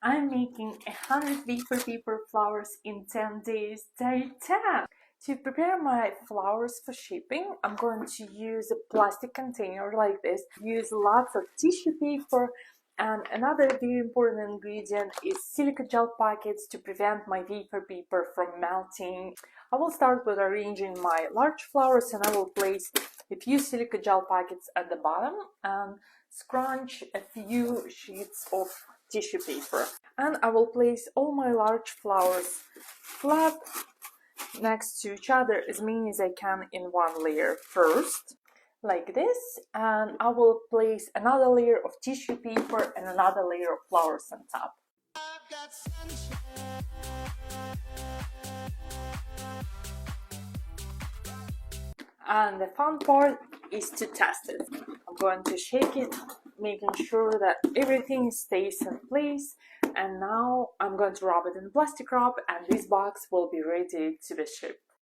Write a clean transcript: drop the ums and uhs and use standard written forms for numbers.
I'm making 100 wafer paper flowers in 10 days, day 10. To prepare my flowers for shipping, I'm going to use a plastic container like this. Use lots of tissue paper, and another very important ingredient is silica gel packets to prevent my wafer paper from melting. I will start with arranging my large flowers, and I will place a few silica gel packets at the bottom and scrunch a few sheets of tissue paper. And I will place all my large flowers flat next to each other, as many as I can in one layer first, like this, and I will place another layer of tissue paper and another layer of flowers on top. And the fun part is to test it. I'm going to shake it, making sure that everything stays in place. And now I'm going to wrap it in plastic wrap, and this box will be ready to be shipped.